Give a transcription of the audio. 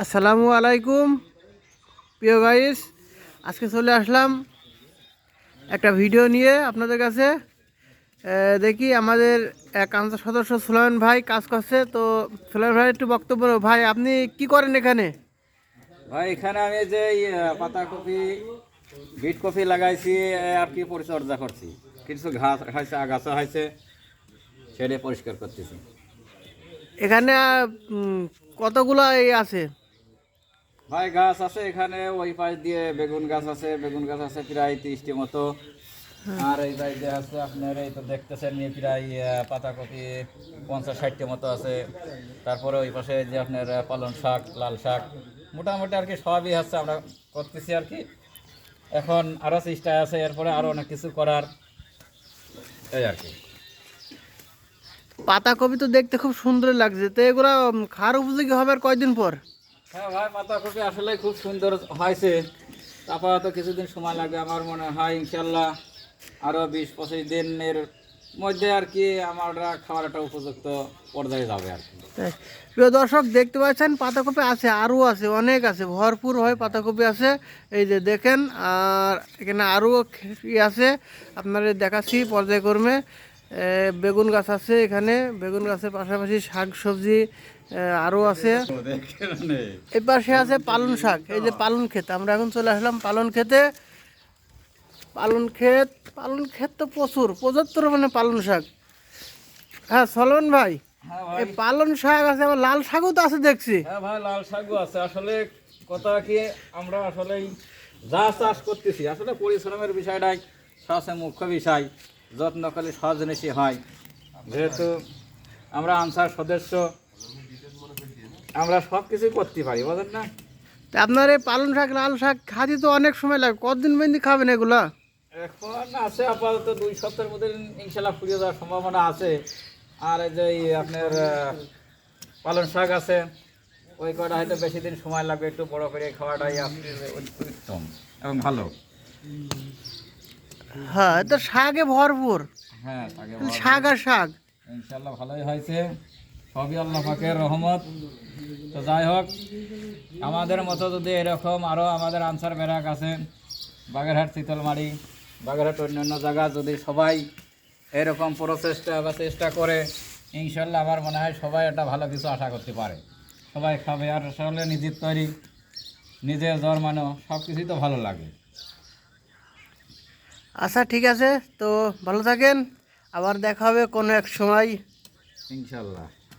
আসসালামু আলাইকুম প্রিয় গাইস, আজকে চলে আসলাম একটা ভিডিও নিয়ে আপনাদের কাছে। দেখি আমাদের এক আনসার সদস্য সুলাইমান ভাই কাজ করছে। তো সুলাইমান ভাই একটু বক্তব্য। ভাই আপনি কি করেন এখানে? ভাই এখানে আমি যে পাতাকপি বিট কপি লাগাইছি আর কি পরিচর্যা করছি। কিছু ঘাস হয়েছে, আগাছা হয়েছে, সেটা পরিষ্কার করতেছি। এখানে কতগুলো আছে? ভাই গাছ আছে এখানে, ওই পাশ দিয়ে বেগুন গাছ আছে, বেগুন গাছ আছে প্রায় 30টি মতো। আর এই পাশ দিয়ে আছে আপনার, এই তো দেখতেছেন প্রায় পাতাকপি 50-60টি মতো আছে। তারপরে ওই পাশে যে আপনার পালং শাক, লাল শাক, মোটামুটি আর কি সবই হচ্ছে আমরা করতেছি আর কি। এখন আরও চেষ্টা আছে, এরপরে আরও অনেক কিছু করার, এই আর কি। পাতাকপি তো দেখতে খুব সুন্দর লাগছে, তো এগুলো খাওয়ার উপযোগী হবে আর কয়দিন পর? হ্যাঁ ভাই, পাতাকপি আসলে খুব সুন্দর হয়েছে। আপাতত কিছুদিন সময় লাগবে, আমার মনে হয় ইনশাল্লাহ আরও 20-25 দিনের মধ্যে আর কি আমরা খাওয়ার একটা উপযুক্ত পর্যায়ে যাবে আর কি। তাই। প্রিয় দর্শক, দেখতে পাচ্ছেন পাতাকপি আছে, আরও আছে, অনেক আছে, ভরপুর হয় পাতাকপি আছে। এই যে দেখেন, আর এখানে আরও আছে, আপনাদের দেখাচ্ছি পর্যায়ক্রমে। বেগুন গাছ আছে এখানে, বেগুন গাছের পাশাপাশি শাক সবজি আরও আছে। এই পাশে আছে পালন শাক। এই যে পালন ক্ষেত, আমরা এখন চলে আসলাম পালন ক্ষেতে। পালন ক্ষেত তো প্রচুর মানে পালন শাক। হ্যাঁ সলমান ভাই, হ্যাঁ এই ভাই। পালন শাক আছে, আবার লাল শাকও তো আছে দেখছি। হ্যাঁ ভাই, লাল শাকও আছে। আসলে কথা কি, আমরা আসলেই যা চাষ করতেছি আসলে পরিশ্রমের বিষয়টাই সবচেয়ে মুখ্য বিষয়। যত্ন করলে সব জিনিসই হয়। যেহেতু আমরা আনসার সদস্য, আমরা সব কিছুই করতে পারি, বুঝলেন না। তা আপনার এই পালন শাক লাল শাক খাতে তো অনেক সময় লাগে, কতদিন মেহেন্দি খাবেন এগুলা? এখন আছে আপাতত 2 সপ্তাহের মধ্যে ইনশাল্লাহ ফুরিয়ে যাওয়ার সম্ভাবনা আছে। আর এই যে আপনার পালং শাক আছে, ওই কটা হয়তো বেশি দিন সময় লাগবে, একটু বড় করে খাওয়াটাই উত্তম এবং ভালো। হ্যাঁ, এটা শাকে ভরপুর। হ্যাঁ, শাক আর শাক। ইনশাল্লাহ ভালোই হয়েছে, সবই আল্লাহ পাকের রহমত। তো যাই হোক, আমাদের মতো যদি এরকম আরও আমাদের আনসার ব্যারাক আছে, বাগেরহাট, শীতলমারি, বাগেরহাট, অন্যান্য জায়গা যদি সবাই এরকম প্রচেষ্টা বা চেষ্টা করে, ইনশাল্লাহ আমার মনে হয় সবাই একটা ভালো কিছু আশা করতে পারে। সবাই খাবে, আর আসলে নিজের তৈরি, নিজে জন্মানো সব কিছুই তো ভালো লাগে। আচ্ছা ঠিক আছে, তো ভালো থাকেন, আবার দেখা হবে কোনো এক সময়। ইনশাল্লাহ।